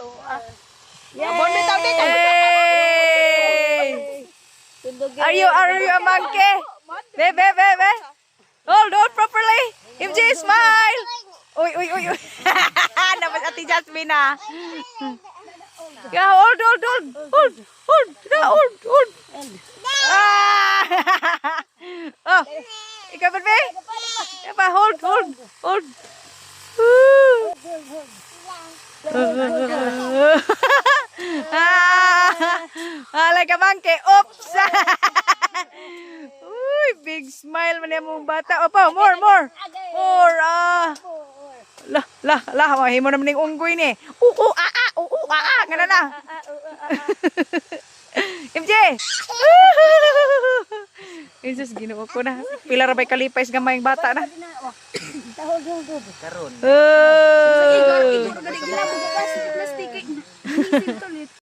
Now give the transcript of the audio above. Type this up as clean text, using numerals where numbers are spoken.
Yay! Are you a monkey? Be. Hold properly. MJ, smile. Uy. Dapat Ate Jasmine na. Yeah, hold. Yeah, hold. Ah! Oh, ikaw ba, be? Aba, hold. Like a monkey. Oops. Uy, big smile man yung bata. Opa, more. Lah, mahimo naman yung unggoy ni. Ngana na. MJ. Jesus, ginawa ko na. Pila ra bay kalipay gamay ang bata na. Karon.